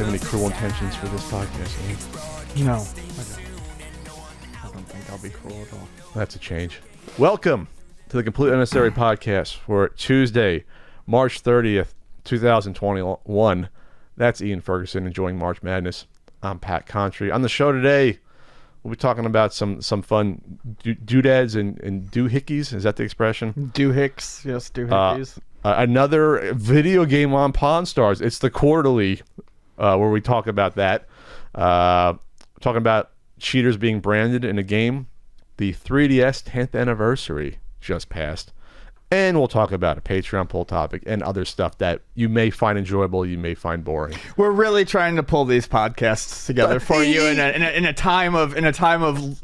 you have any cruel intentions for this podcast, Ian? No, I don't think I'll be cruel at all. That's a change. Welcome to the Completely Unnecessary Podcast for Tuesday, March 30th, 2021. That's Ian Ferguson enjoying March Madness. I'm Pat Contry. On the show today, we'll be talking about some fun doodads and doohickeys. Is that the expression? Doohicks, yes, doohickeys. Another video game on Pawn Stars. It's the quarterly where we talk about that. Talking about cheaters being branded in a game. The 3DS 10th anniversary just passed. And we'll talk about a Patreon poll topic and other stuff that you may find enjoyable, you may find boring. We're really trying to pull these podcasts together for you in a time of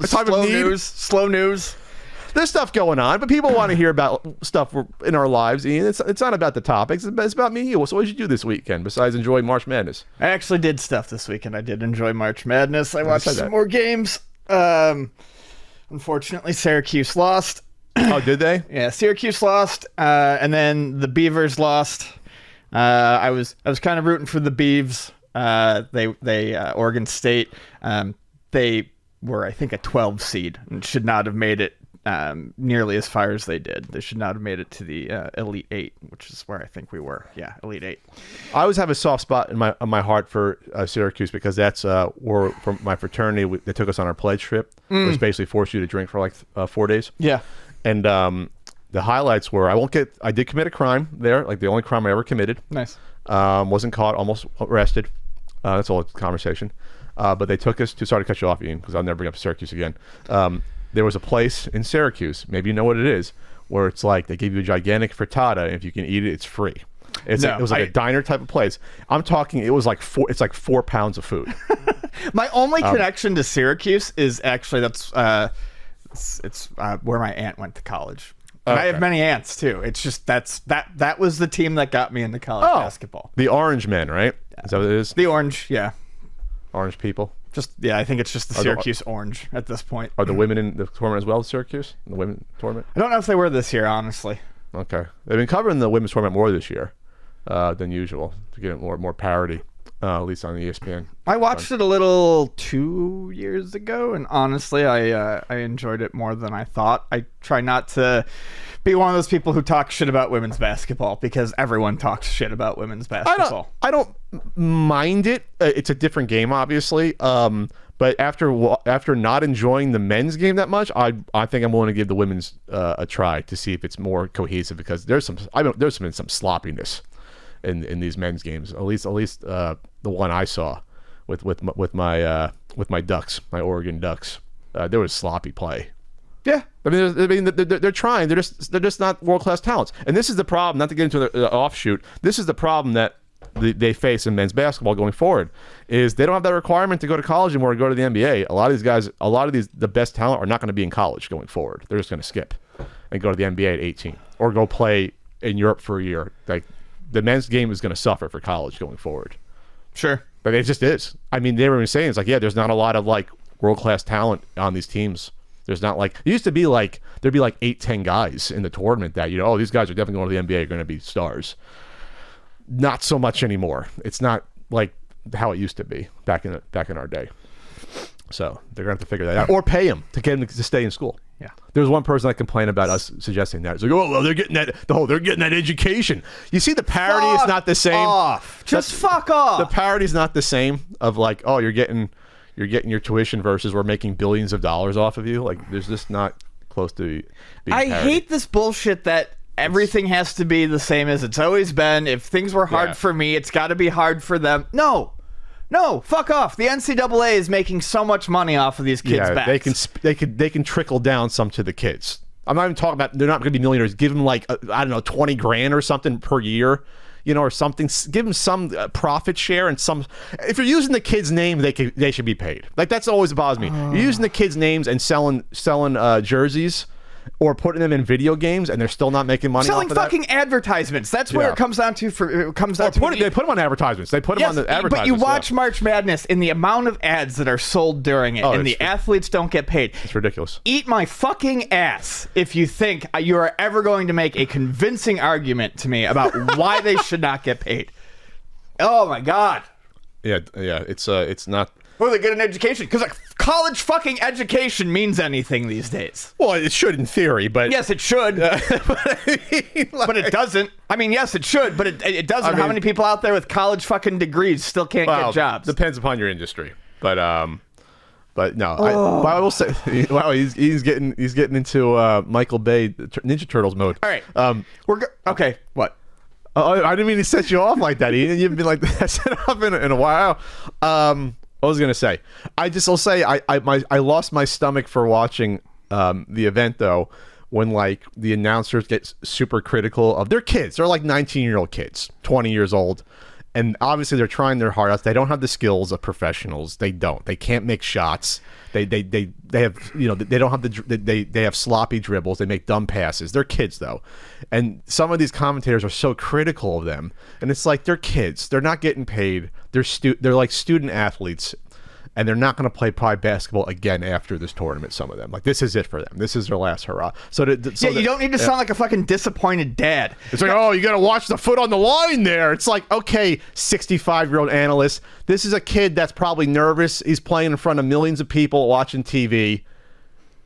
slow news. There's stuff going on, but people want to hear about stuff in our lives, Ian. It's not about the topics. It's about me and you. So what did you do this weekend besides enjoy March Madness? I actually did stuff this weekend. I did enjoy March Madness. I watched some more games. Unfortunately, Syracuse lost. Oh, did they? Yeah, Syracuse lost, and then the Beavers lost. I was kind of rooting for the Beavs. They Oregon State. They were, I think, a 12 seed and should not have made it nearly as far as they did. They should not have made it to the Elite Eight, which is where I think we were. Yeah, Elite Eight. I always have a soft spot in my heart for Syracuse because that's where from my fraternity they took us on our pledge trip. It was basically forced you to drink for like 4 days. Yeah. And the highlights were I did commit a crime there, like the only crime I ever committed. Nice. Wasn't caught, almost arrested. That's all conversation. But they took us to, sorry to cut you off, Ian, because I'll never bring up Syracuse again. There was a place in Syracuse, maybe you know what it is, where it's like they give you a gigantic frittata, and if you can eat it, it's free. It was like a diner type of place. I'm talking, it's like 4 pounds of food. My only connection to Syracuse is actually it's where my aunt went to college. And I have many aunts too. It's just that was the team that got me into college basketball. The Orange Men, right? Yeah. Is that what it is? The Orange, yeah. Orange people. I think it's just the Syracuse Orange at this point. Are the women in the tournament as well, Syracuse? In the women tournament? I don't know if they were this year, honestly. Okay. They've been covering the women's tournament more this year than usual to get more parity, at least on the ESPN. I watched it a little 2 years ago, and honestly, I enjoyed it more than I thought. I try not to be one of those people who talk shit about women's basketball because everyone talks shit about women's basketball. I don't mind it. It's a different game, obviously. But after not enjoying the men's game that much, I think I'm willing to give the women's a try to see if it's more cohesive because there's been some sloppiness in these men's games. At least the one I saw with my Ducks, my Oregon Ducks. There was sloppy play. Yeah, I mean, they're trying. They're just not world-class talents. And this is the problem. Not to get into the offshoot. This is the problem that they face in men's basketball going forward. Is they don't have that requirement to go to college anymore or go to the NBA. A lot of these guys, the best talent are not going to be in college going forward. They're just going to skip and go to the NBA at 18 or go play in Europe for a year. Like the men's game is going to suffer for college going forward. Sure, but it just is. I mean, they were even saying it's like, yeah, there's not a lot of like world-class talent on these teams. There's not like it used to be like there'd be like 8-10 guys in the tournament that these guys are definitely going to the NBA, are going to be stars. Not so much anymore. It's not like how it used to be back in our day. So they're going to have to figure that out or pay them to get them to stay in school. Yeah. There was one person that complained about us suggesting that. It's like, oh well, they're getting that education. You see, the parity is not the same. Fuck off. The parity is not the same. Of like, oh, you're getting your tuition versus we're making billions of dollars off of you. Like, there's just not close to being I parity. hate this bullshit that everything has to be the same as it's always been. If things were hard for me, it's got to be hard for them. No, fuck off. The NCAA is making so much money off of these kids' backs. They can trickle down some to the kids. I'm not even talking about they're not going to be millionaires. Give them like I don't know, $20,000 or something per year. Or something. Give them some profit share and some. If you're using the kids' name, they should be paid. Like that's always bothers me. You're using the kids' names and selling jerseys or putting them in video games, and they're still not making money. Selling off of that. Fucking advertisements. That's where it comes down to. They put them on advertisements. They put them on the advertisements. But you watch March Madness, and the amount of ads that are sold during it, and the athletes don't get paid. It's ridiculous. Eat my fucking ass if you think you are ever going to make a convincing argument to me about why they should not get paid. Oh my God. Yeah, it's not. Or they get an education, because like college fucking education means anything these days. Well, it should in theory, but Yes, it should, but it doesn't. I mean, yes, it should, but it doesn't. How many people out there with college fucking degrees still can't get jobs? Depends upon your industry, but no. But I will say, wow, he's getting into Michael Bay Ninja Turtles mode. All right, okay. What? Oh, I didn't mean to set you off like that. You haven't been like that set off in a while. I was gonna say, I'll say I lost my stomach for watching the event though, when like the announcers get super critical of their kids. They're like 19-year-old kids, 20 years old, and obviously they're trying their hardest. They don't have the skills of professionals. They don't. They can't make shots. They have, you know, they don't have they have sloppy dribbles. They make dumb passes. They're kids though, and some of these commentators are so critical of them. And it's like, they're kids. They're not getting paid. They're like student athletes, and they're not going to play probably basketball again after this tournament. Some of them, like, this is it for them. This is their last hurrah. You don't need to sound like a fucking disappointed dad. It's like, oh, you got to watch the foot on the line there. It's like, okay, 65-year-old analyst. This is a kid that's probably nervous. He's playing in front of millions of people watching TV.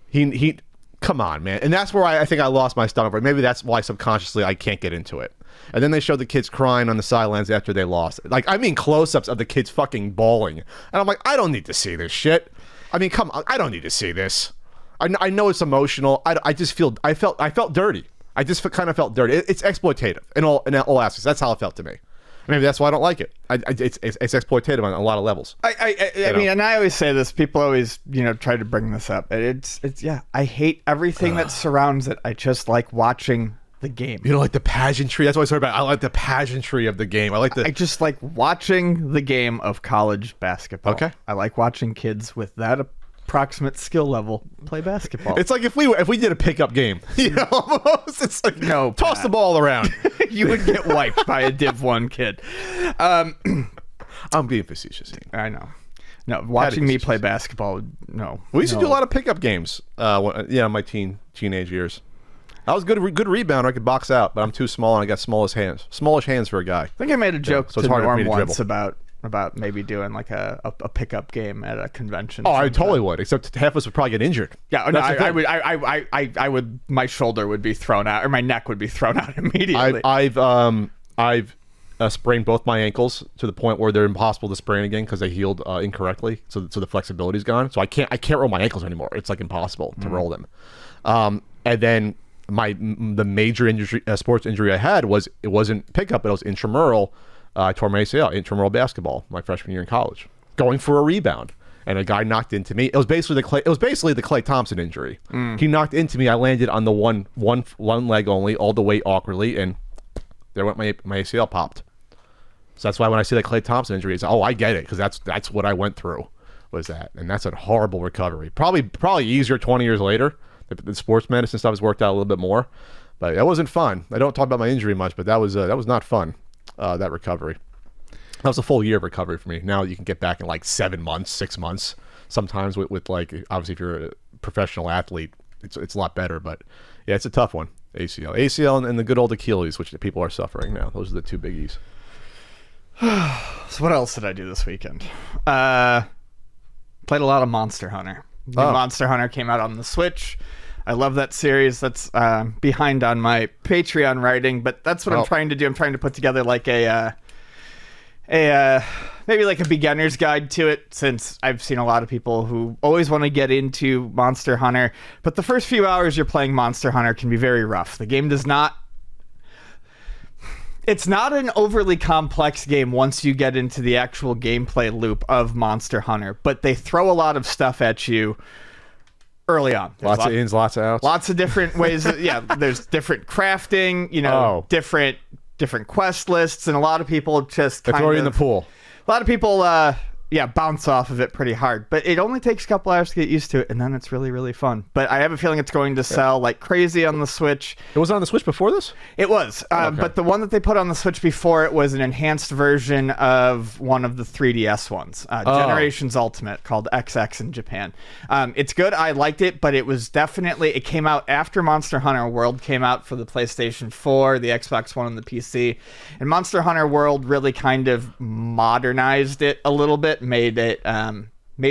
He come on, man. And that's where I think I lost my stomach. Maybe that's why subconsciously I can't get into it. And then they showed the kids crying on the sidelines after they lost. Like, I mean, close-ups of the kids fucking bawling. And I'm like, I don't need to see this shit. I mean, come on, I don't need to see this. I know it's emotional. I felt dirty. I just kind of felt dirty. It's exploitative in all aspects. That's how it felt to me. Maybe that's why I don't like it. It's exploitative on a lot of levels. I mean, and I always say this. People always, try to bring this up. I hate everything that surrounds it. I just like watching the game. You know, like the pageantry. That's what I started about. I like the pageantry of the game. I just like watching the game of college basketball. Okay. I like watching kids with that approximate skill level play basketball. It's like if we did a pickup game, almost. It's like, no, toss Pat. The ball around. You would get wiped by a Div 1 kid. I'm being facetious. I know. No, watching me play basketball, no. We used to do a lot of pickup games. My teenage years. I was good rebounder. I could box out, but I'm too small and I got smallish hands for a guy. I think I made a joke so to it's hard Norm for me to once dribble. about maybe doing like a pickup game at a convention. Oh, I totally would. Except half of us would probably get injured. Yeah, no, I would. My shoulder would be thrown out, or my neck would be thrown out immediately. I've sprained both my ankles to the point where they're impossible to sprain again because they healed incorrectly. So the flexibility's gone. So I can't roll my ankles anymore. It's like impossible to roll them. And then the major sports injury I had it wasn't pickup, but it was intramural. I tore my ACL, intramural basketball, my freshman year in college, going for a rebound, and a guy knocked into me. It was basically the Klay Thompson injury. He knocked into me. I landed on the one leg only, all the way awkwardly, and there went my ACL popped. So that's why when I see that Klay Thompson injury, it's I get it, because that's what I went through, was that, and that's a horrible recovery. Probably easier 20 years later. The sports medicine stuff has worked out a little bit more, but it wasn't fun. I don't talk about my injury much, but that was not fun. That recovery. That was a full year of recovery for me. Now you can get back in like 7 months, 6 months. Sometimes with like, obviously if you're a professional athlete, it's a lot better. But yeah, it's a tough one. ACL and the good old Achilles, which the people are suffering now. Those are the two biggies. So what else did I do this weekend? Played a lot of Monster Hunter. Monster Hunter came out on the Switch. I love that series. That's behind on my Patreon writing, but that's what I'm trying to do. I'm trying to put together like maybe like a beginner's guide to it, since I've seen a lot of people who always want to get into Monster Hunter, but the first few hours you're playing Monster Hunter can be very rough. The game it's not an overly complex game once you get into the actual gameplay loop of Monster Hunter, but they throw a lot of stuff at you early on. Lots of ins, lots of outs. Lots of different ways. There's different crafting, different quest lists, and a lot of people just throw you in the pool. A lot of people bounce off of it pretty hard. But it only takes a couple hours to get used to it, and then it's really, really fun. But I have a feeling it's going to sell like crazy on the Switch. It was on the Switch before this? It was. But the one that they put on the Switch before it was an enhanced version of one of the 3DS ones, Generations Ultimate, called XX in Japan. It's good. I liked it, but it was definitely... It came out after Monster Hunter World came out for the PlayStation 4, the Xbox One, and the PC. And Monster Hunter World really kind of modernized it a little bit, made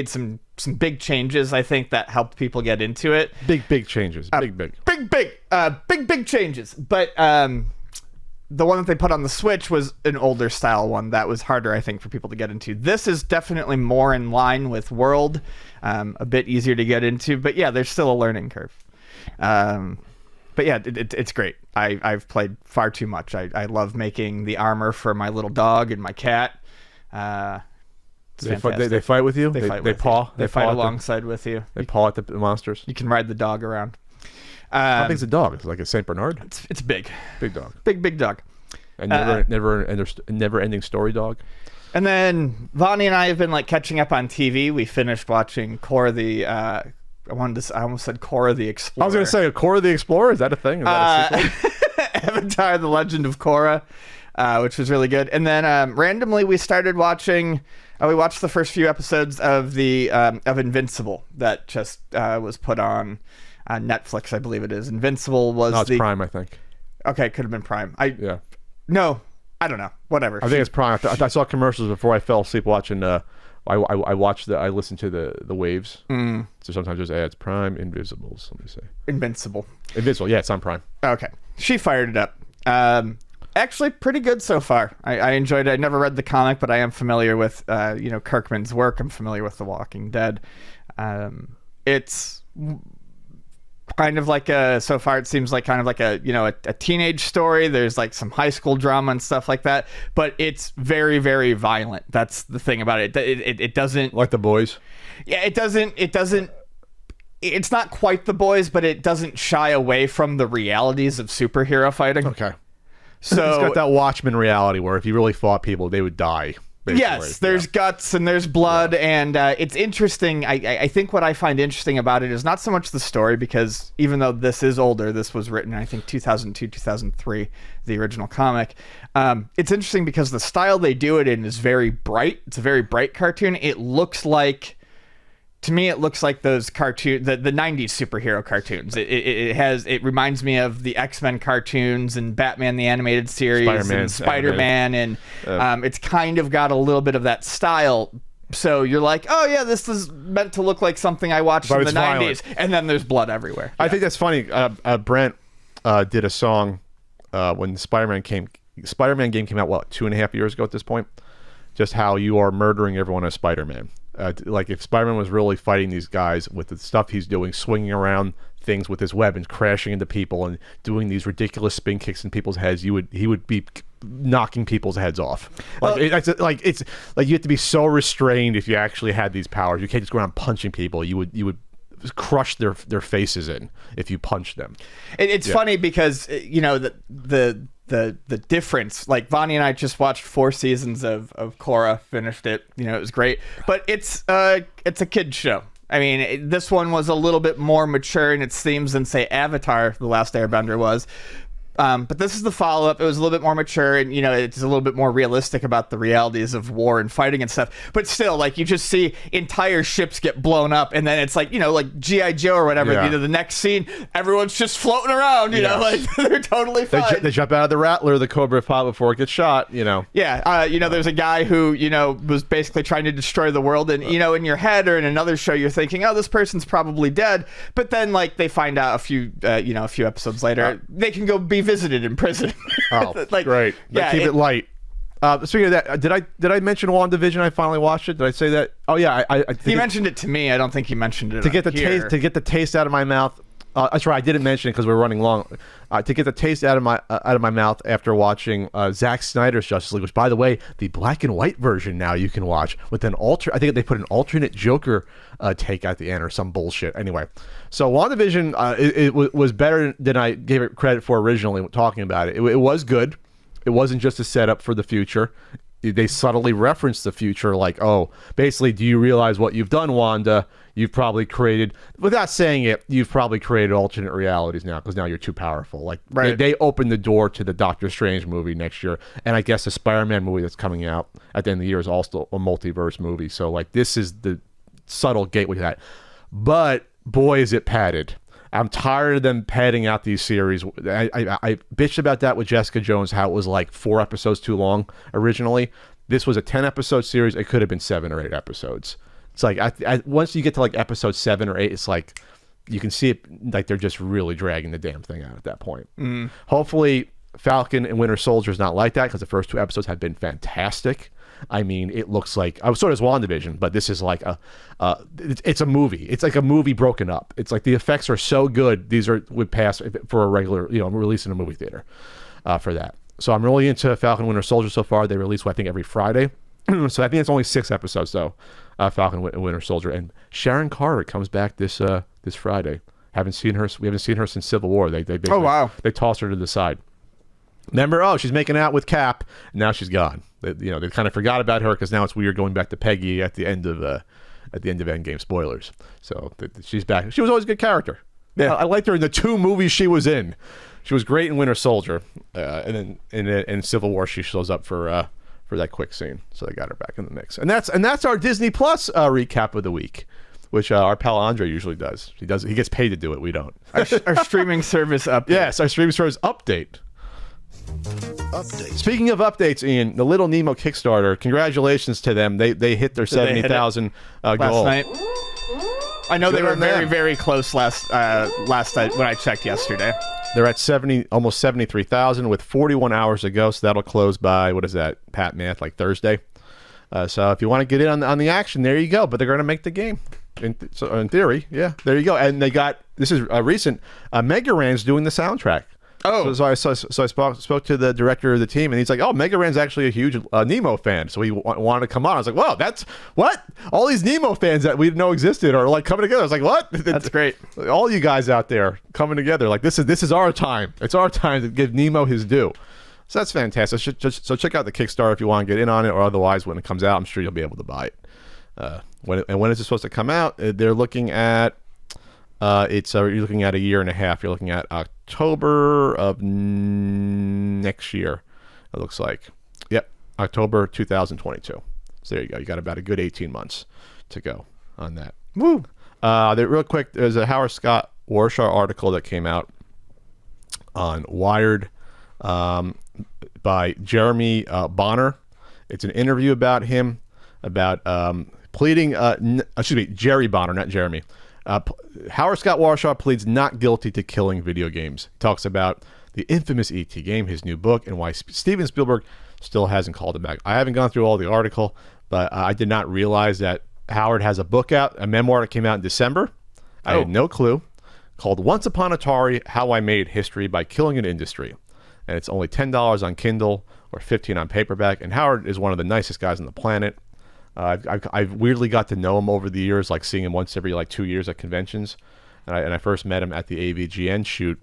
some big changes, I think, that helped people get into it. Big changes. Big changes. But the one that they put on the Switch was an older style one that was harder, I think, for people to get into. This is definitely more in line with World, a bit easier to get into. But yeah, there's still a learning curve. But yeah, it's great. I've played far too much. I love making the armor for my little dog and my cat. They fight with you? They paw? They fight alongside with you. They paw at the monsters? You can ride the dog around. How big's a dog? It's like a Saint Bernard? It's big. Big dog. Big dog. And never ending story dog? And then Vonnie and I have been like catching up on TV. We finished watching Korra the... I almost said Korra the Explorer. I was going to say, Korra the Explorer? Is that a thing? Is that a sequel? Avatar: The Legend of Korra, which was really good. And then randomly we started watching... we watched the first few episodes of of Invincible that just was put on Netflix, I believe it is. Invincible was it's Prime, I think. Okay, it could have been Prime. No, I don't know. Whatever. I think it's Prime. I saw commercials before I fell asleep watching... I watched I listened to the waves. So sometimes there's ads. Prime, Invisibles. Let me say. Invincible. Yeah, it's on Prime. Okay. She fired it up. Actually, pretty good so far. I enjoyed it. I never read the comic, but I am familiar with Kirkman's work. I'm familiar with The Walking Dead. It's kind of like so far it seems like kind of like a teenage story. There's like some high school drama and stuff like that, but it's very, very violent. That's the thing about it. It doesn't... Like The Boys? Yeah, it doesn't... It's not quite The Boys, but it doesn't shy away from the realities of superhero fighting. Okay. So it's got that Watchmen reality where if you really fought people, they would die. Basically. Yes, there's guts and there's blood, and it's interesting. I think what I find interesting about it is not so much the story, because even though this is older, this was written, I think, 2002, 2003, the original comic. It's interesting because the style they do it in is very bright. It's a very bright cartoon. It looks like... To me, it looks like those cartoon, the 90s superhero cartoons. It reminds me of the X-Men cartoons and Batman the Animated Series and Spider-Man, and it's kind of got a little bit of that style. So you're like, oh yeah, this is meant to look like something I watched in the 90s, violent. And then there's blood everywhere. I think that's funny. Brent did a song when the Spider-Man game came out, 2.5 years ago at this point? Just how you are murdering everyone as Spider-Man. Like if Spider-Man was really fighting these guys with the stuff he's doing, swinging around things with his weapons, crashing into people, and doing these ridiculous spin kicks in people's heads, he would be knocking people's heads off. It's like you have to be so restrained if you actually had these powers. You can't just go around punching people. You would crush their faces in if you punch them. It's funny because the difference, like Vonnie and I just watched 4 seasons of Korra, finished it, it was great, but it's a kid's show. I mean, this one was a little bit more mature in its themes than, say, Avatar: The Last Airbender was. But this is the follow-up. It was a little bit more mature, and it's a little bit more realistic about the realities of war and fighting and stuff. But still, like, you just see entire ships get blown up, and then it's like, like G.I. Joe or whatever. Yeah. The next scene, everyone's just floating around. Like they're totally fine. They jump out of the Rattler, the Cobra Pod, before it gets shot. Yeah. There's a guy who was basically trying to destroy the world, and in your head or in another show, you're thinking, oh, this person's probably dead. But then, like, they find out a few episodes later, they can go be visited in prison. Oh, great. Yeah, keep it light. Speaking of that, did I mention WandaVision? I finally watched it. Did I say that? Oh yeah, I he mentioned it to me. I don't think he mentioned it to get the taste out of my mouth. That's right. I didn't mention it because we're running long. To get the taste out of my mouth after watching Zack Snyder's Justice League, which, by the way, the black and white version now you can watch with an I think they put an alternate Joker take at the end or some bullshit. Anyway, so WandaVision it was better than I gave it credit for originally. Talking about it, it was good. It wasn't just a setup for the future. they subtly reference the future, like, oh, basically, do you realize what you've done, Wanda? You've probably created, without saying it, you've probably created alternate realities now because now you're too powerful. Like, they opened the door to the Doctor Strange movie next year, and I guess the Spider-Man movie that's coming out at the end of the year is also a multiverse movie. So, like, this is the subtle gateway to that. But, boy, is it padded. I'm tired of them padding out these series. I bitched about that with Jessica Jones, how it was like 4 episodes too long originally. This was a 10-episode series. It could have been 7 or 8 episodes. It's like once you get to like episode 7 or 8, it's like you can see it like they're just really dragging the damn thing out at that point. Hopefully, Falcon and Winter Soldier is not like that because the first 2 episodes have been fantastic. I mean, it looks like so does WandaVision, but this is like it's a movie. It's like a movie broken up. It's like the effects are so good. These would pass for a regular, release in a movie theater for that. So I'm really into Falcon and Winter Soldier so far. They release, I think, every Friday. So I think it's only 6 episodes though. Falcon and Winter Soldier, and Sharon Carter comes back this Friday. Haven't seen her. We haven't seen her since Civil War. They they tossed her to the side. Remember, she's making out with Cap. Now she's gone. They kind of forgot about her because now it's weird going back to Peggy at the end of Endgame. Spoilers. So she's back. She was always a good character. Yeah, I liked her in the 2 movies she was in. She was great in Winter Soldier, and then in Civil War she shows up for that quick scene. So they got her back in the mix. And that's our Disney Plus recap of the week, which our pal Andre usually does. He gets paid to do it. We don't. Our streaming service update. Yes, our streaming service update. Speaking of updates, Ian, the Little Nemo Kickstarter, congratulations to them. They hit their 70,000 goal last night. I know they were very, very close last night when I checked yesterday. They're at almost 73,000 with 41 hours to go, so that'll close by, what is that, Pat Math, like Thursday. So if you want to get in on the action, there you go. But they're going to make the game. In theory, yeah, there you go. And they got, this is a recent, Mega Ran's doing the soundtrack. Oh, so I spoke to the director of the team, and he's like, "Oh, Mega Ran's actually a huge Nemo fan, so he wanted to come on." I was like, "Wow, that's what? All these Nemo fans that we didn't know existed are like coming together." I was like, "What? That's great! All you guys out there coming together, like this is our time. It's our time to give Nemo his due." So that's fantastic. So check out the Kickstarter if you want to get in on it, or otherwise, when it comes out, I'm sure you'll be able to buy it. When is it supposed to come out? They're looking at. You're looking at a year and a half. You're looking at October of next year. It looks like. Yep, October 2022. So there you go. You got about a good 18 months to go on that. Woo! Real quick, there's a Howard Scott Warshaw article that came out on Wired by Jeremy Bonner. It's an interview about him about pleading. Jerry Bonner, not Jeremy. Howard Scott Warshaw pleads not guilty to killing video games. He talks about the infamous E.T. game, his new book, and why Steven Spielberg still hasn't called him back. I haven't gone through all the article, but I did not realize that Howard has a book out, a memoir that came out in December. I had no clue. Called Once Upon Atari, How I Made History by Killing an Industry. And it's only $10 on Kindle or $15 on paperback. And Howard is one of the nicest guys on the planet. I've weirdly got to know him over the years, like seeing him once every 2 years at conventions. And I first met him at the AVGN shoot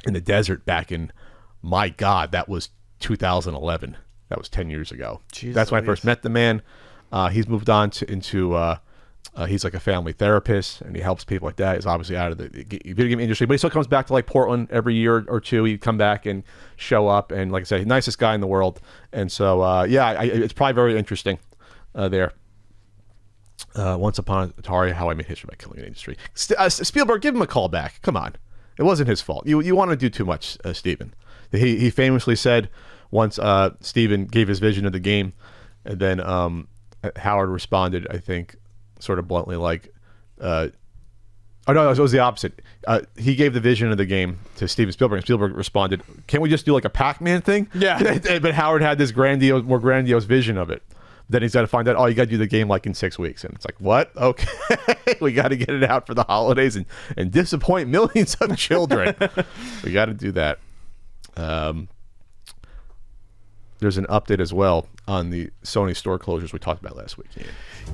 in the desert back in, my God, that was 2011. That was 10 years ago. Jeez, that's when I first met the man. He's moved on into he's like a family therapist, and he helps people like that. He's obviously out of the video game industry, but he still comes back to Portland every year or two. He'd come back and show up, and like I said, nicest guy in the world. And so, it's probably very interesting. There. Once Upon Atari, How I Made History by Killing an Industry. Spielberg, give him a call back. Come on. It wasn't his fault. You want to do too much, Steven. He famously said once Steven gave his vision of the game, and then Howard responded, I think, sort of bluntly it was the opposite. He gave the vision of the game to Steven Spielberg, and Spielberg responded, "Can't we just do like a Pac-Man thing?" Yeah. But Howard had this more grandiose vision of it. Then he's got to find out, you got to do the game in 6 weeks. And it's like, what? Okay. We got to get it out for the holidays and disappoint millions of children. We got to do that. There's an update as well on the Sony store closures we talked about last week.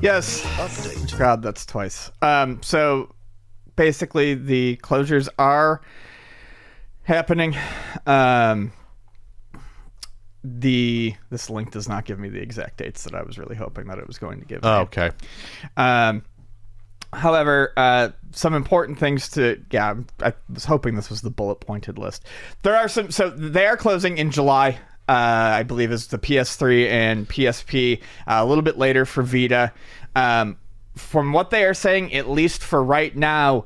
Yes. Update. God, that's twice. So basically the closures are happening. this link does not give me the exact dates that I was really hoping that it was going to give me. Oh, okay. However, some important things to, I was hoping this was the bullet pointed list. There are so they are closing in July, I believe is the PS3 and PSP, a little bit later for Vita. From what they are saying, at least for right now,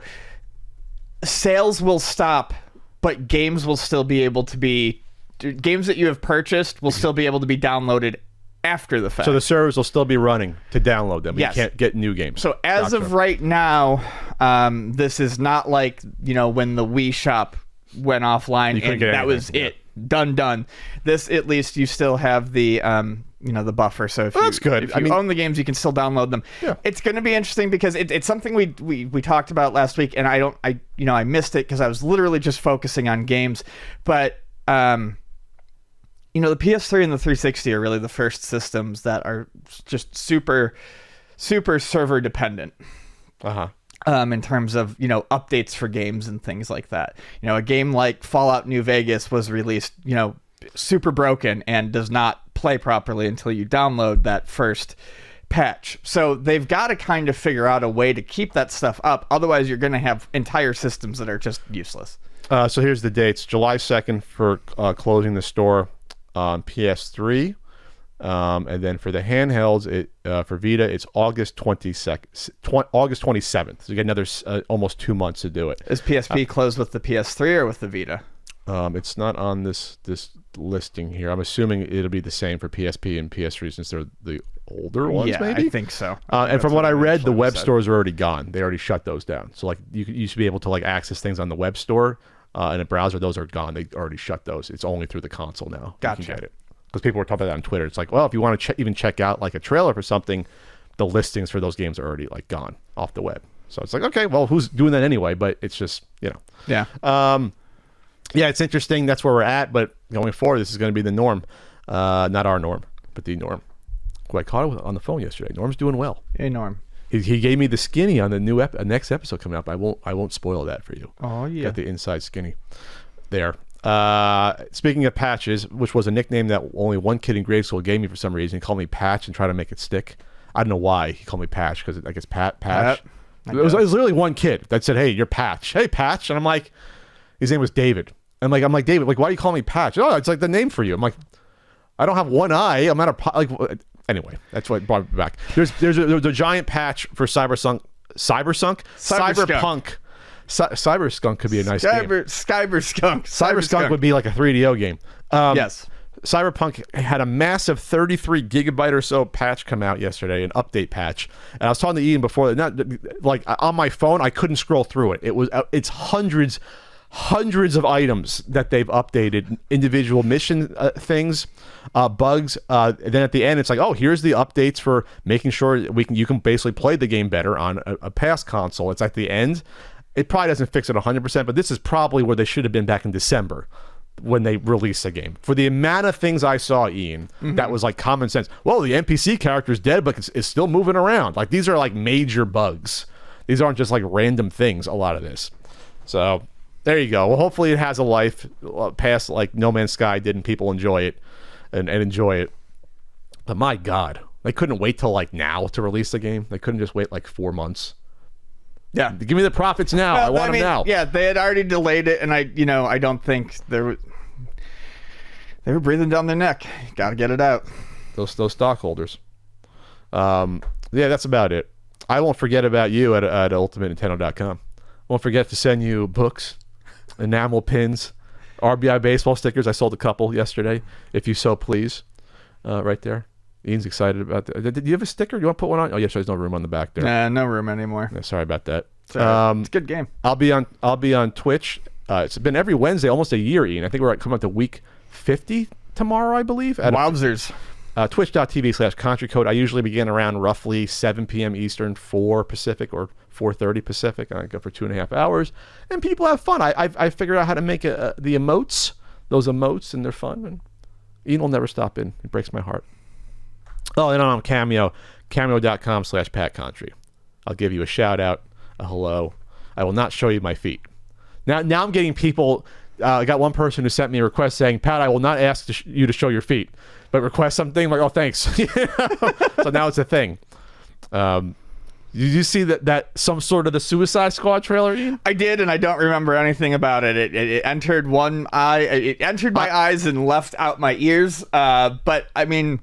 sales will stop, but games will still be able to be, games that you have purchased will still be able to be downloaded after the fact. So the servers will still be running to download them. Yes. You can't get new games. So as of right now, this is not like, when the Wii Shop went offline and that was it. Done. This, at least, you still have the the buffer. So if that's good. If you own the games, you can still download them. Yeah. It's going to be interesting because it's something we talked about last week, and I missed it because I was literally just focusing on games. But the PS3 and the 360 are really the first systems that are just super, super server dependent. In terms of, updates for games and things like that. A game like Fallout New Vegas was released, super broken and does not play properly until you download that first patch. So they've got to kind of figure out a way to keep that stuff up. Otherwise, you're going to have entire systems that are just useless. So here's the dates. July 2nd for closing the store on PS3. And then for the handhelds, for Vita, it's August 27th. So you get another almost 2 months to do it. Is PSP closed with the PS3 or with the Vita? It's not on this listing here. I'm assuming it'll be the same for PSP and PS3 since they're the older ones, maybe? I think so. And from what I read, the web stores are already gone. They already shut those down. So like you used to be able to like access things on the web store in a browser. Those are gone. They already shut those. It's only through the console now. Gotcha. You can get it. Because people were talking about that on Twitter. It's like, well, if you want to even check out like a trailer for something, the listings for those games are already like gone off the web. So it's like, okay, well, who's doing that anyway? But it's just, Yeah. Yeah, it's interesting. That's where we're at. But going forward, this is going to be the norm. Not our norm, but the norm. Who I caught on the phone yesterday. Norm's doing well. Hey, Norm. He gave me the skinny on the new next episode coming up. I won't spoil that for you. Oh yeah. Got the inside skinny there. Speaking of patches, which was a nickname that only one kid in grade school gave me for some reason. He called me Patch and tried to make it stick. I don't know why he called me Patch, because I guess Patch. It was literally one kid that said, "Hey, you're Patch. Hey, Patch." And I'm like, his name was David. I'm like David. Like, why do you call me Patch? Oh, it's like the name for you. I'm like, I don't have one eye. I'm not a anyway. That's what brought me back. There's a giant patch for Cyberpunk. Cyberskunk could be a nice game. Cyberskunk would be like a 3DO game. Yes. Cyberpunk had a massive 33 gigabyte or so patch come out yesterday, an update patch. And I was talking to Ian before that, like on my phone, I couldn't scroll through it. It's hundreds of items that they've updated, individual mission things, bugs. Then at the end, it's like, oh, here's the updates for making sure you can basically play the game better on a past console. It's at the end. It probably doesn't fix it 100%, but this is probably where they should have been back in December when they released the game. For the amount of things I saw, Ian, that was like common sense. Well, the NPC character's dead, but it's still moving around. Like, these are like major bugs. These aren't just like random things, a lot of this. So there you go. Well, hopefully it has a life past like No Man's Sky did, and people enjoy it and enjoy it. But my God, they couldn't wait till like now to release the game. They couldn't just wait like 4 months. Yeah, give me the profits now. I want them now. Yeah, they had already delayed it, and I don't think they were breathing down their neck. Got to get it out. Those stockholders. Yeah, that's about it. I won't forget about you at ultimatenintendo.com. Won't forget to send you books, enamel pins, RBI baseball stickers. I sold a couple yesterday, if you so please. Right there. Ian's excited about that. Did you have a sticker? Do you want to put one on? Oh, yes, there's no room on the back there. No room anymore. Yeah, sorry about that. It's a good game. I'll be on Twitch. It's been every Wednesday, almost a year, Ian. I think we're coming up to week 50 tomorrow, I believe. Wowzers. Twitch.tv/CountryCode. I usually begin around roughly 7 p.m. Eastern, 4 Pacific, or 4:30 Pacific. I go for 2.5 hours, and people have fun. I figured out how to make the emotes, those emotes, and they're fun. And Ian will never stop in. It breaks my heart. Oh, and on Cameo, cameo.com/PatCountry. I'll give you a shout out, a hello. I will not show you my feet. Now I'm getting people I got one person who sent me a request saying, Pat, I will not ask you to show your feet, but request something. I'm like, oh, thanks. So now it's a thing. Did you see that some sort of the Suicide Squad trailer, Ian? I did, and I don't remember anything about it. It entered one eye. It entered my eyes and left out my ears. But I mean,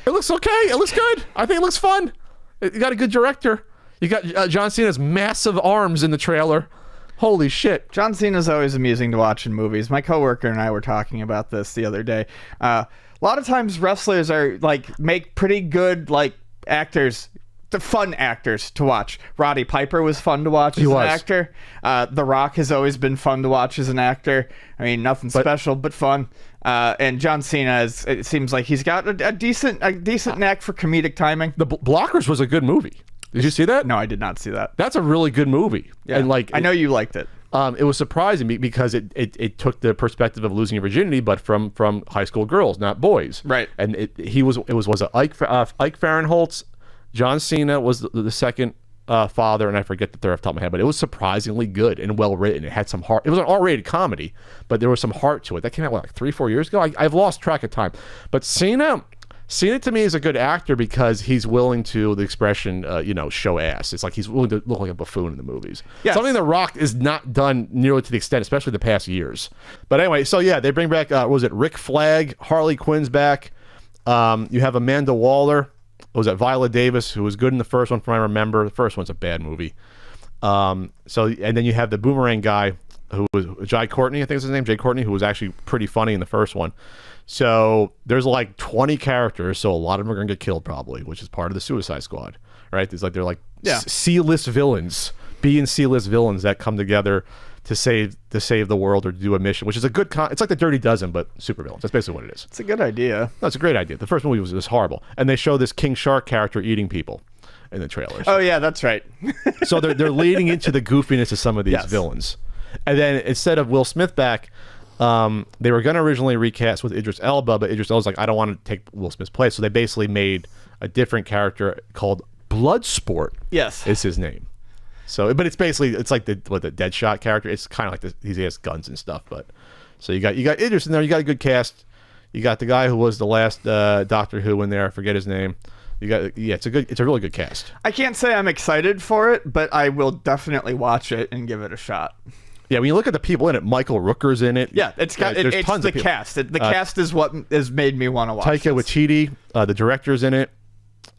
it looks okay. It looks good. I think it looks fun. You got a good director. You got John Cena's massive arms in the trailer. Holy shit. John Cena's always amusing to watch in movies. My coworker and I were talking about this the other day. A lot of times wrestlers are like make pretty good like actors. The fun actors to watch. Roddy Piper was fun to watch as an actor. The Rock has always been fun to watch as an actor. I mean, nothing special, but fun. And John Cena it seems like he's got a decent knack for comedic timing. The Blockers was a good movie. Did you see that? No, I did not see that. That's a really good movie. Yeah. And like I know you liked it. It was surprising me because it took the perspective of losing your virginity, but from high school girls, not boys. Right. And it was Ike Barinholtz. John Cena was the second father, and I forget the third off the top of my head, but it was surprisingly good and well written. It had some heart. It was an R-rated comedy, but there was some heart to it. That came out like 3-4 years ago. I've lost track of time. But Cena to me is a good actor because he's willing to, the expression, show ass. It's like he's willing to look like a buffoon in the movies. Yes. Something The Rock is not done nearly to the extent, especially the past years. But anyway, so yeah, they bring back, Rick Flag, Harley Quinn's back. You have Amanda Waller. Was that Viola Davis, who was good in the first one, from what I remember. The first one's a bad movie. And then you have the Boomerang guy, who was Jai Courtney, I think is his name, Jay Courtney, who was actually pretty funny in the first one. So there's like 20 characters, so a lot of them are going to get killed probably, which is part of the Suicide Squad, right? They're like C-list villains, B and C-list villains that come together to save the world or do a mission, which is a good it's like the Dirty Dozen, but supervillains. That's basically what it is. It's a good idea. No, it's a great idea. The first movie was horrible, and they show this King Shark character eating people in the trailers. Oh yeah, that's right. So they're leading into the goofiness of some of these villains, and then instead of Will Smith back, they were going to originally recast with Idris Elba, but Idris Elba's like, I don't want to take Will Smith's place, so they basically made a different character called Bloodsport. Yes, is his name. So, but it's basically, it's like the Deadshot character. It's kind of like he has guns and stuff. But so you got Idris in there. You got a good cast. You got the guy who was the last Doctor Who in there. I forget his name. It's a really good cast. I can't say I'm excited for it, but I will definitely watch it and give it a shot. Yeah, when you look at the people in it, Michael Rooker's in it. Yeah, it's tons the cast. The cast is what has made me want to watch. Taika Waititi, the director's in it.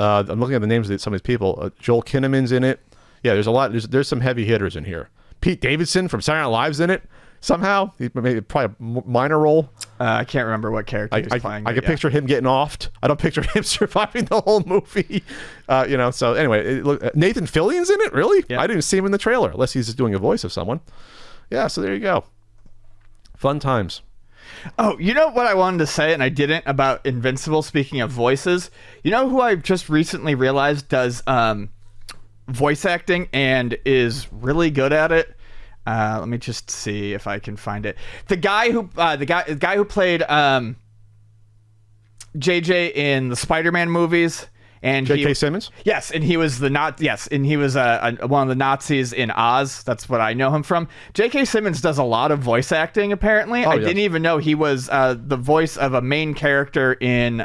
I'm looking at the names of some of these people. Joel Kinnaman's in it. Yeah, there's a lot. There's some heavy hitters in here. Pete Davidson from Saturday Night Live's in it somehow. He maybe probably a minor role. I can't remember what character he's playing. I can picture him getting offed. I don't picture him surviving the whole movie. So anyway, Nathan Fillion's in it. Really? Yeah. I didn't even see him in the trailer, unless he's just doing a voice of someone. Yeah. So there you go. Fun times. Oh, you know what I wanted to say, and I didn't, about Invincible, speaking of voices? You know who I just recently realized does voice acting and is really good at it? Let me just see if I can find it. The guy who played JJ in the Spider-Man movies, and J.K. Simmons. Yes, and he was one of the Nazis in Oz. That's what I know him from. J.K. Simmons does a lot of voice acting. Apparently, I didn't even know he was the voice of a main character in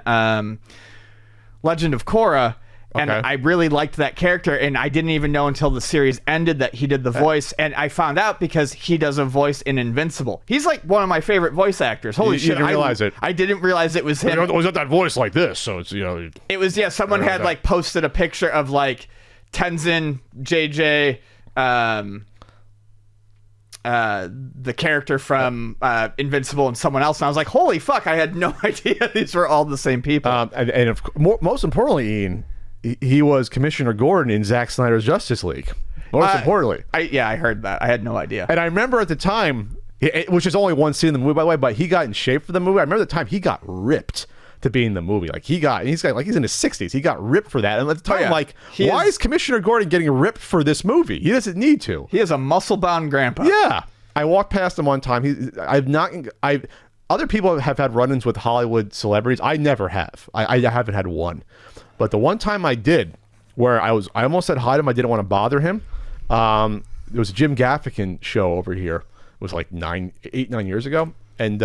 Legend of Korra. And I really liked that character, and I didn't even know until the series ended that he did the voice, and I found out because he does a voice in Invincible. He's like one of my favorite voice actors. Holy shit! You didn't realize it. I didn't realize it was him. It was not that voice like this, so it's It was someone had like posted a picture of like Tenzin, JJ, the character from Invincible, and someone else, and I was like, holy fuck! I had no idea these were all the same people. And most importantly, Ian, he was Commissioner Gordon in Zack Snyder's Justice League. Most importantly. I heard that. I had no idea. And I remember at the time, which is only one scene in the movie, by the way, but he got in shape for the movie. I remember the time he got ripped to be in the movie. Like he's in his 60s. He got ripped for that. And at the time, why is Commissioner Gordon getting ripped for this movie? He doesn't need to. He is a muscle-bound grandpa. Yeah. I walked past him one time. Other people have had run-ins with Hollywood celebrities. I never have. I haven't had one. But the one time I did, where I almost said hi to him, I didn't want to bother him. There was a Jim Gaffigan show over here was like 9 years ago. And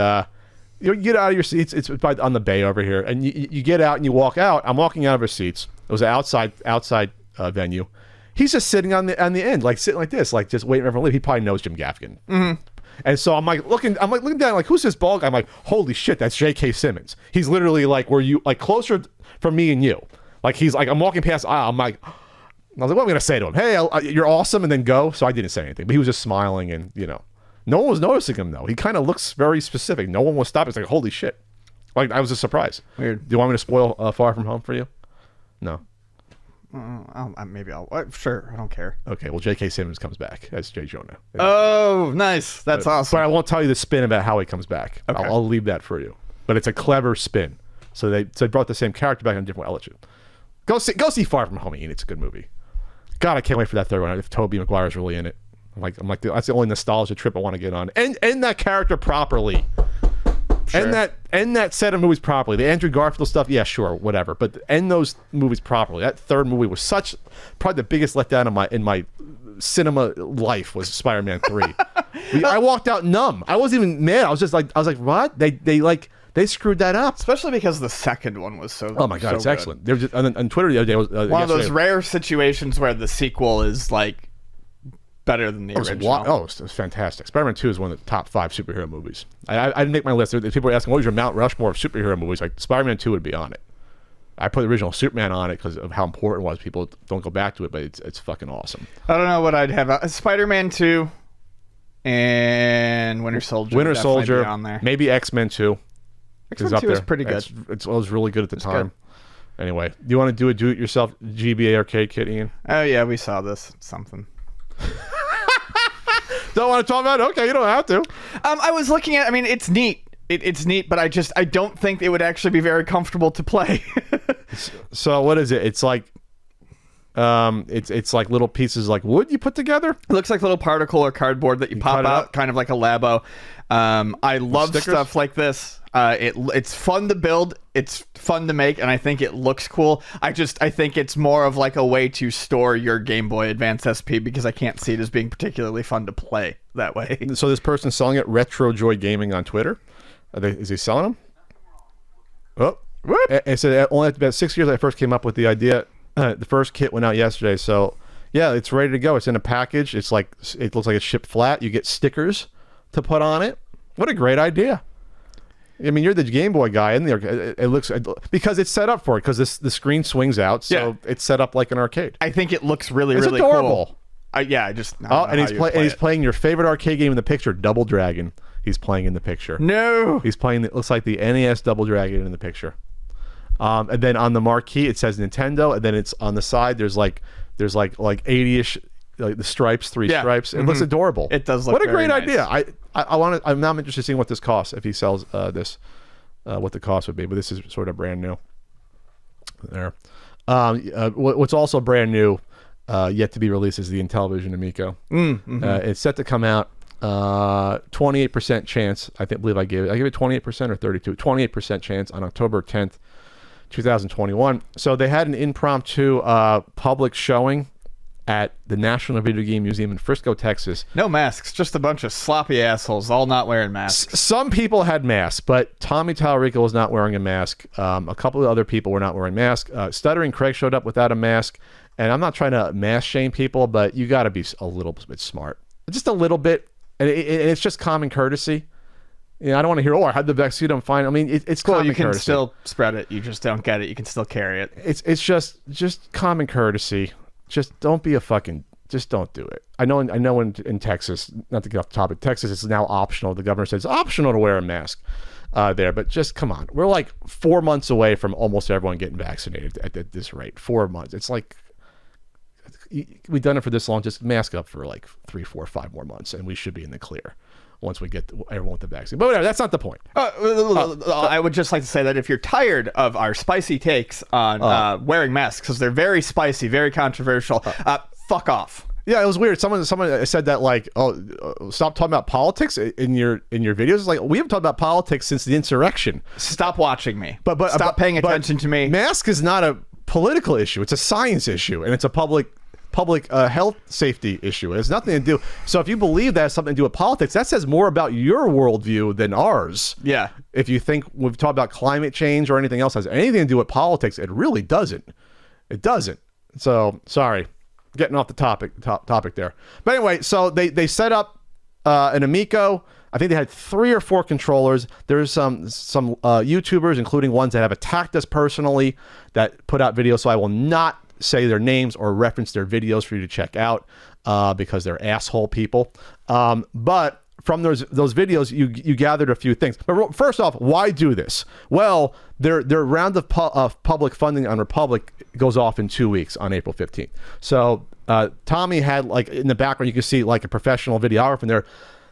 you get out of your seats. It's on the bay over here, and you get out and you walk out. I'm walking out of our seats. It was an outside venue. He's just sitting on the end, like sitting like this, like just waiting for everyone to leave. He probably knows Jim Gaffigan. Mm-hmm. And so I'm looking down, like, who's this bald guy? I'm like, holy shit, that's J.K. Simmons. He's literally like closer from me and you. Like he's like, I'm walking past the aisle. I was like, what am I gonna say to him? Hey, you're awesome, and then go. So I didn't say anything, but he was just smiling, and no one was noticing him though. He kind of looks very specific. No one was stopping. It's like, holy shit. Like, I was just surprised. Weird. Do you want me to spoil Far From Home for you? No. Maybe I'll. Sure, I don't care. Okay, well, J.K. Simmons comes back as J. Jonah. Oh, nice. That's awesome. But I won't tell you the spin about how he comes back. Okay. I'll leave that for you. But it's a clever spin. So they brought the same character back in a different way. I'll let you. Go see Far From Home, Ian. It's a good movie. God, I can't wait for that third one. If Tobey Maguire's really in it. I'm like that's the only nostalgia trip I want to get on. End that character properly. Sure. End that set of movies properly. The Andrew Garfield stuff, yeah, sure, whatever. But end those movies properly. That third movie was probably the biggest letdown in my cinema life was Spider-Man 3. I walked out numb. I wasn't even mad. I was like, what? They screwed that up. Especially because the second one was so. Oh my god, so it's good. excellent. There was just, on Twitter the other day was one of those rare situations where the sequel is like better than the original. It's fantastic. Spider-Man 2 is one of the top 5 superhero movies. I didn't make my list. People were asking, what was your Mount Rushmore of superhero movies? Like, Spider-Man 2 would be on it. I put the original Superman on it because of how important it was. People don't go back to it, but it's fucking awesome. I don't know what I'd have. Spider-Man 2 and Winter Soldier. Winter Soldier. On there. Maybe X-Men 2. X-Men 2 is pretty good. It was really good at the time. Good. Anyway, do you want to do a do-it-yourself GBA arcade kit, Ian? Oh, yeah, we saw this. It's something. Don't want to talk about it? Okay, you don't have to. I was looking at. I mean, it's neat. It's neat, but I don't think it would actually be very comfortable to play. So what is it? It's like, it's like little pieces like wood you put together. It looks like little particle or cardboard that you pop out, kind of like a Labo. I love stuff like this. It's fun to build, it's fun to make, and I think it looks cool. I think it's more of like a way to store your Game Boy Advance SP because I can't see it as being particularly fun to play that way. So this person's selling it, Retro Joy Gaming on Twitter. Is he selling them? Oh, it said only after about 6 years I first came up with the idea. The first kit went out yesterday, so yeah, it's ready to go. It's in a package. It looks like it's shipped flat. You get stickers to put on it. What a great idea! I mean, you're the Game Boy guy in there. It looks because it's set up for it because the screen swings out, so it's set up like an arcade. I think it looks really it's adorable. Cool. He's playing your favorite arcade game in the picture, Double Dragon. He's playing in the picture. No, he's playing. It looks like the NES Double Dragon in the picture. And then on the marquee it says Nintendo, and then it's on the side. There's like 80ish. Like the stripes, 3 stripes. It looks adorable. It does look. What a great nice. idea! I'm now interested in seeing what this costs if he sells this, what the cost would be. But this is sort of brand new. There. What's also brand new, yet to be released, is the Intellivision Amico. It's set to come out. 28% chance. I believe I gave it 28% or 32. 28% chance on October 10th, 2021. So they had an impromptu public showing at the National Video Game Museum in Frisco, Texas. No masks, just a bunch of sloppy assholes all not wearing masks. Some people had masks, but Tommy Tallarico was not wearing a mask. A couple of other people were not wearing masks. Stuttering Craig showed up without a mask, and I'm not trying to mask shame people, but you got to be a little bit smart. Just a little bit, and it's just common courtesy. I don't want to hear, I had the vaccine, I'm fine. I mean, it's cool. Common You can courtesy. still spread it. You just don't get it. You can still carry it. It's just common courtesy. Just don't be just don't do it. I know in Texas, not to get off the topic, Texas is now optional. The governor says it's optional to wear a mask there, but just come on. We're like 4 months away from almost everyone getting vaccinated at this rate. 4 months. It's like, we've done it for this long. Just mask up for like 3, 4, 5 more months, and we should be in the clear once we get everyone with the vaccine. But whatever, that's not the point. I would just like to say that if you're tired of our spicy takes on wearing masks, because they're very spicy, very controversial, fuck off. Yeah, it was weird. Someone said that, like, stop talking about politics in your videos. It's like, we haven't talked about politics since the insurrection. Stop watching me. But stop paying attention to me. Mask is not a political issue. It's a science issue, and it's a public public health safety issue. It has nothing to do. So if you believe that has something to do with politics, that says more about your worldview than ours. Yeah. If you think we've talked about climate change or anything else has anything to do with politics, it really doesn't. It doesn't. So sorry, getting off the topic there. But anyway, so they set up an Amico. I think they had 3 or 4 controllers. There's some YouTubers, including ones that have attacked us personally, that put out videos. So I will not say their names or reference their videos for you to check out because they're asshole people. But from those videos, you gathered a few things. But first off, why do this? Well, their round of public funding on Republic goes off in 2 weeks on April 15th. So Tommy had, like, in the background, you can see like a professional videographer in there.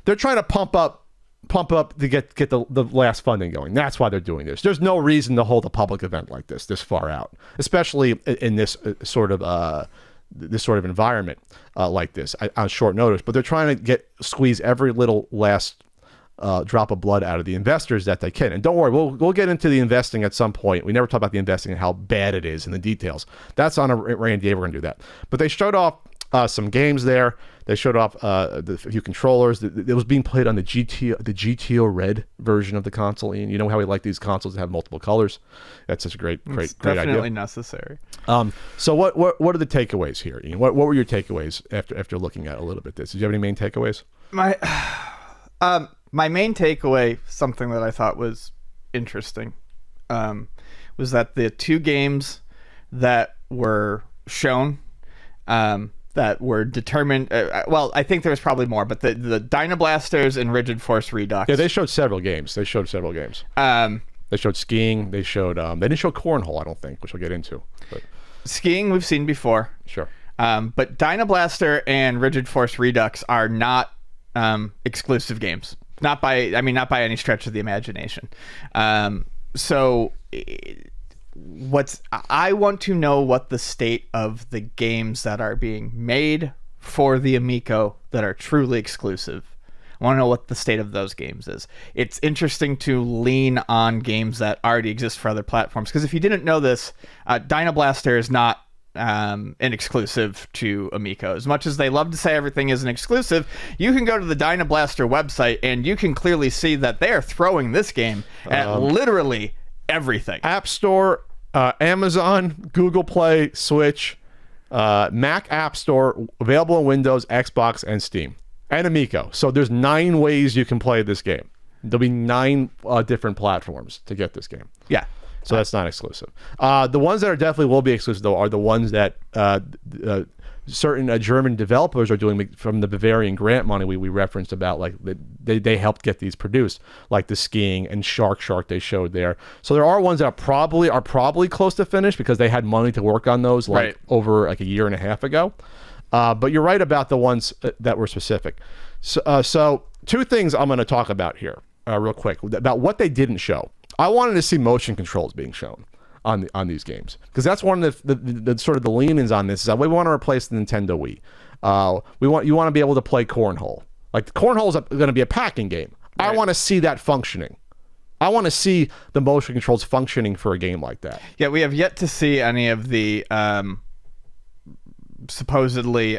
They're trying to pump up to get the last funding going. That's why they're doing this. There's no reason to hold a public event like this far out, especially in this sort of environment like this on short notice. But they're trying to squeeze every little last drop of blood out of the investors that they can. And don't worry, we'll get into the investing at some point. We never talk about the investing and how bad it is and the details. That's on a Randy. We're going to do that. But they showed off some games there. They showed off a few controllers. It was being played on the GTO Red version of the console. Ian, you know how we like these consoles to have multiple colors. That's such a great idea. Definitely necessary. So what are the takeaways here, Ian? What were your takeaways after looking at a little bit this? Did you have any main takeaways? My main takeaway, something that I thought was interesting, was that the 2 games that were shown, that were determined. Well, I think there was probably more, but the Dynablasters and Rigid Force Redux. Yeah, they showed several games. They showed skiing. They showed. They didn't show cornhole, I don't think, which we'll get into. But skiing we've seen before. Sure. But Dynablaster and Rigid Force Redux are not exclusive games. Not by any stretch of the imagination. So I want to know what the state of the games that are being made for the Amico that are truly exclusive. I want to know what the state of those games is. It's interesting to lean on games that already exist for other platforms, because if you didn't know this, Dynablaster is not an exclusive to Amico. As much as they love to say everything is an exclusive, you can go to the Dynablaster website and you can clearly see that they are throwing this game at literally everything. App Store, Amazon, Google Play, Switch, Mac App Store, available on Windows, Xbox, and Steam, and Amico. So there's 9 ways you can play this game. There'll be 9 different platforms to get this game. Yeah. So that's not exclusive. The ones that definitely will be exclusive, though, are the ones that certain German developers are doing from the Bavarian grant money we referenced about. Like they helped get these produced, like the skiing and Shark they showed there. So there are ones that are probably close to finish because they had money to work on those over like a year and a half ago. But you're right about the ones that were specific. So 2 things I'm going to talk about here real quick about what they didn't show. I wanted to see motion controls being shown on these games, because that's one of the sort of the lean-ins on this is that we want to replace the Nintendo Wii. You want to be able to play cornhole. Like, cornhole is going to be a packing game. Right. I want to see that functioning. I want to see the motion controls functioning for a game like that. Yeah, we have yet to see any of the supposedly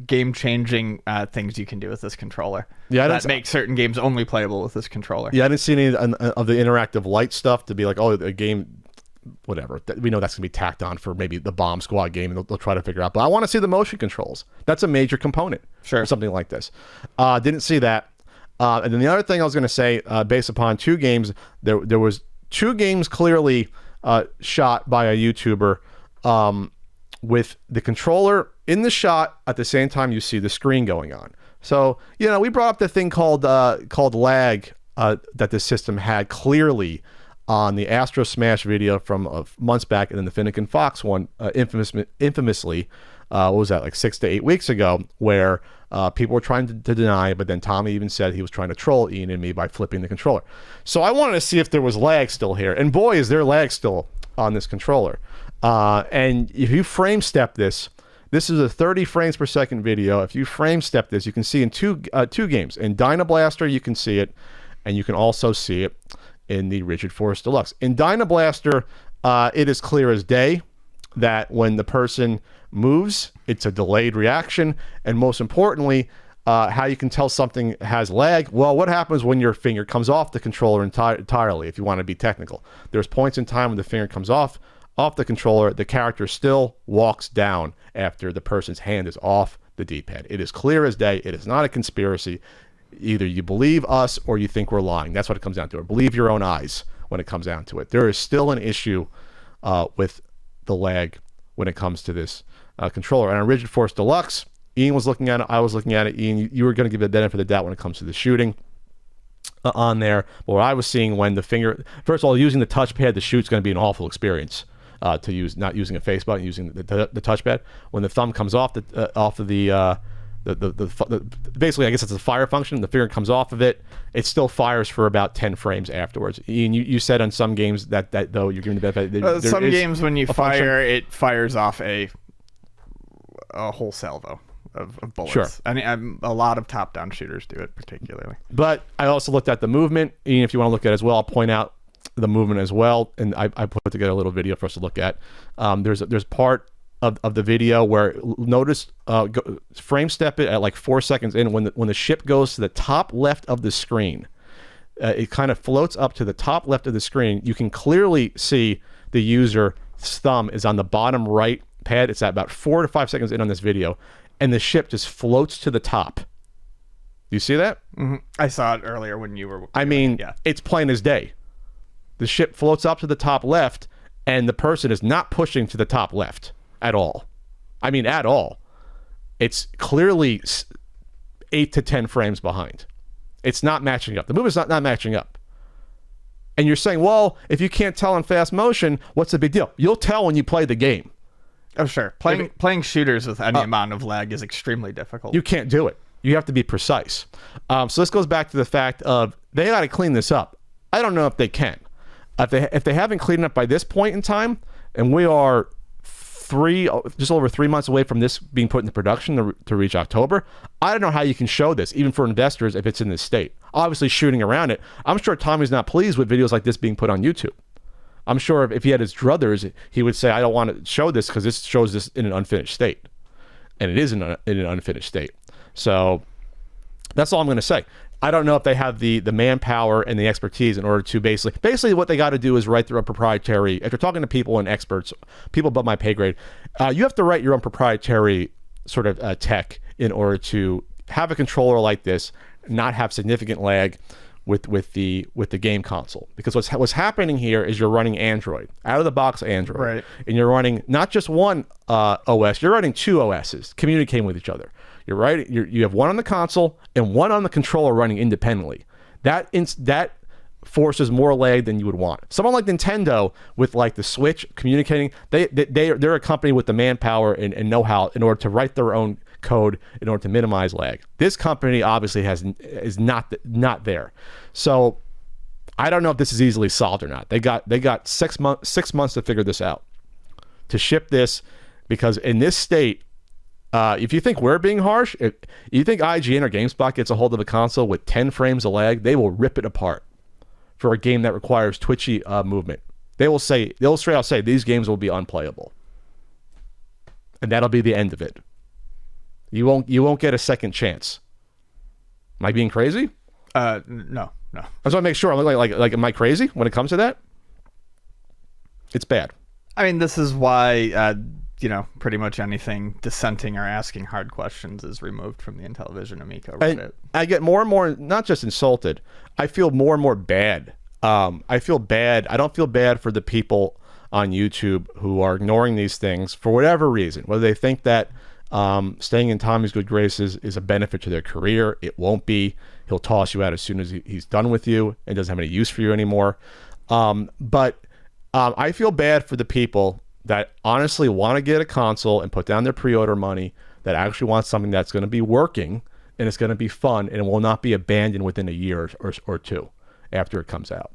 game-changing things you can do with this controller. Yeah, that make certain games only playable with this controller. Yeah, I didn't see any of the interactive light stuff to be like, oh, a game, whatever. We know that's going to be tacked on for maybe the Bomb Squad game, and they'll try to figure out. But I want to see the motion controls. That's a major component for something like this. Didn't see that. And then the other thing I was going to say, based upon 2 games, there was 2 games clearly shot by a YouTuber with the controller in the shot at the same time you see the screen going on. So, we brought up the thing called lag that the system had clearly on the Astro Smash video from months back, and then the Finnegan Fox one, infamously, what was that, like 6 to 8 weeks ago, where people were trying to deny, but then Tommy even said he was trying to troll Ian and me by flipping the controller. So I wanted to see if there was lag still here, and boy, is there lag still on this controller. And if you frame step this is a 30 frames per second video. If you frame step this, you can see in two games. In Dynablaster, you can see it, and you can also see it in the Rigid Force Deluxe. In Dynablaster, it is clear as day. that when the person moves, it's a delayed reaction. And most importantly, how you can tell something has lag. Well, what happens when your finger comes off the controller entirely, if you want to be technical? There's points in time when the finger comes off the controller, the character still walks down after the person's hand is off the D-pad. It is clear as day. It is not a conspiracy. Either you believe us or you think we're lying. That's what it comes down to. Or believe your own eyes when it comes down to it. There is still an issue with the lag when it comes to this controller. And on Rigid Force Deluxe, Ian was looking at it. I was looking at it. Ian, you were going to give the benefit of the doubt when it comes to the shooting on there. But what I was seeing when the finger, first of all, using the touchpad to shoot is going to be an awful experience to use, not using a face button, using the touchpad. When the thumb comes off of the basically, I guess it's a fire function. The finger comes off of it. It still fires for about 10 frames afterwards. Ian, you said on some games that though you're giving the benefit. Some games when you fire, it fires off a whole salvo of bullets. Sure. I mean, a lot of top-down shooters do it particularly. But I also looked at the movement. Ian, if you want to look at it as well, I'll point out the movement as well. And I put together a little video for us to look at. There's part of the video where notice frame step it at like 4 seconds in when the ship goes to the top left of the screen. It kind of floats up to the top left of the screen. You can clearly see the user's thumb is on the bottom right pad. It's at about 4 to 5 seconds in on this video, and the ship just floats to the top. Do you see that? Mm-hmm. I saw it earlier when you were. I mean, yeah. It's plain as day. The ship floats up to the top left, and the person is not pushing to the top left at all. I mean, at all. It's clearly 8 to 10 frames behind. It's not matching up. The movie's not matching up. And you're saying, well, if you can't tell in fast motion, what's the big deal? You'll tell when you play the game. Oh, sure. Playing shooters with any amount of lag is extremely difficult. You can't do it. You have to be precise. So this goes back to the fact of they got to clean this up. I don't know if they can. If they haven't cleaned it up by this point in time, and we are just over 3 months away from this being put into production to reach October, I don't know how you can show this, even for investors, if it's in this state. Obviously, shooting around it, I'm sure Tommy's not pleased with videos like this being put on YouTube. I'm sure if he had his druthers, he would say, I don't want to show this because this shows this in an unfinished state. And it is in an unfinished state. So that's all I'm going to say. I don't know if they have the manpower and the expertise in order to basically what they got to do is write their own proprietary, if you're talking to people and experts, people above my pay grade, you have to write your own proprietary sort of tech in order to have a controller like this, not have significant lag with the game console. Because what's happening here is you're running Android, out of the box Android, right. And you're running not just one OS, you're running two OSs communicating with each other. You're right. You have one on the console and one on the controller running independently. That forces more lag than you would want. Someone like Nintendo with like the Switch communicating, they're a company with the manpower and know-how in order to write their own code in order to minimize lag. This company obviously is not there. So I don't know if this is easily solved or not. They got 6 months to figure this out, to ship this, because in this state. If you think we're being harsh, if you think IGN or GameSpot gets a hold of a console with 10 frames of lag, they will rip it apart for a game that requires twitchy movement. They'll straight out say these games will be unplayable, and that'll be the end of it. You won't get a second chance. Am I being crazy? No. I just want to make sure. I look like am I crazy when it comes to that? It's bad. I mean, this is why. Pretty much anything dissenting or asking hard questions is removed from the Intellivision Amico Reddit. I get more and more, not just insulted, I feel more and more bad. I feel bad. I don't feel bad for the people on YouTube who are ignoring these things for whatever reason, whether they think that staying in Tommy's good graces is a benefit to their career. It won't be. He'll toss you out as soon as he's done with you and doesn't have any use for you anymore. But I feel bad for the people that honestly want to get a console and put down their pre-order money, that actually want something that's going to be working and it's going to be fun and it will not be abandoned within a year or two after it comes out.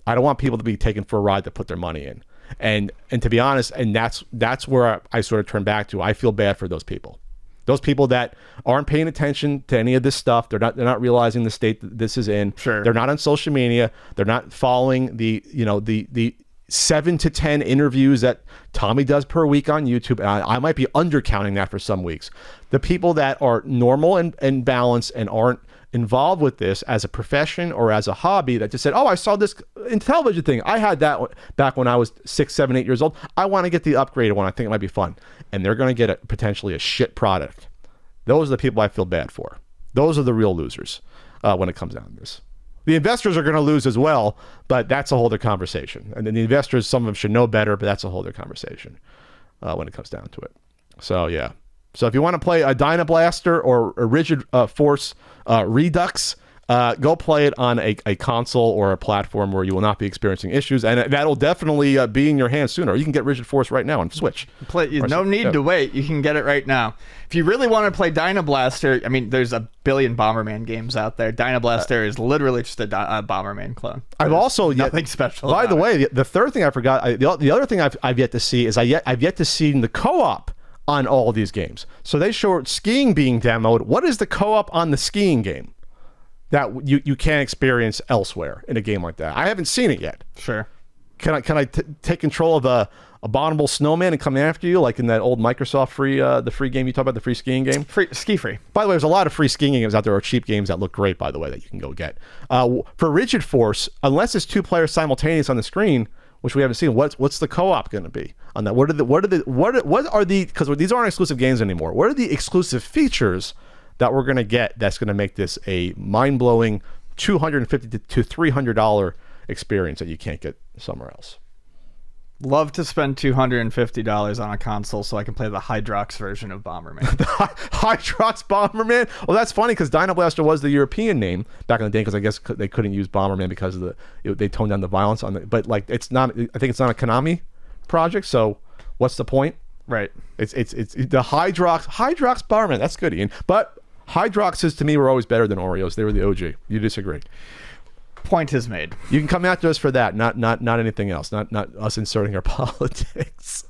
I don't want people to be taken for a ride to put their money in. And to be honest, and that's where I sort of turn back to. I feel bad for those people. Those people that aren't paying attention to any of this stuff. They're not realizing the state that this is in. Sure. They're not on social media. They're not following the 7 to 10 interviews that Tommy does per week on YouTube. And I might be undercounting that for some weeks. The people that are normal and balanced and aren't involved with this as a profession or as a hobby that just said, oh, I saw this Intellivision thing. I had that back when I was 6, 7, 8 years old. I want to get the upgraded one. I think it might be fun. And they're going to get potentially a shit product. Those are the people I feel bad for. Those are the real losers when it comes down to this. The investors are going to lose as well, but that's a whole other conversation. And then the investors, some of them should know better, but that's a whole other conversation when it comes down to it. So, yeah. So if you want to play a Dynablaster or a Rigid Force Redux, go play it on a console or a platform where you will not be experiencing issues, and that'll definitely be in your hands sooner. You can get Rigid Force right now on Switch. No need to wait. You can get it right now. If you really want to play Dynablaster, I mean, there's a billion Bomberman games out there. Dynablaster is literally just a Bomberman clone. I've also nothing special. By the way, the third thing I forgot, the other thing I've yet to see is I've yet to see the co-op on all of these games. So they showed skiing being demoed. What is the co-op on the skiing game that you can't experience elsewhere in a game like that? I haven't seen it yet. Sure. Can I take control of a abominable snowman and come after you like in that old Microsoft the free game you talked about, the free skiing game? Ski Free. By the way, there's a lot of free skiing games out there or cheap games that look great, by the way, that you can go get. For Rigid Force, unless it's 2 players simultaneous on the screen, which we haven't seen, what's the co-op going to be on that? What are the because these aren't exclusive games anymore. What are the exclusive features that we're going to get that's going to make this a mind-blowing $250 to $300 experience that you can't get somewhere else? Love to spend $250 on a console so I can play the Hydrox version of Bomberman. The Hydrox Bomberman? Well, that's funny because Dynablaster was the European name back in the day because I guess they couldn't use Bomberman because of they toned down the violence on it. But like, it's not. I think it's not a Konami project. So what's the point? Right. It's the Hydrox Bomberman. That's good, Ian. But Hydroxes to me were always better than Oreos. They were the OG. You disagree? Point is made. You can come after us for that, not anything else, not us inserting our politics.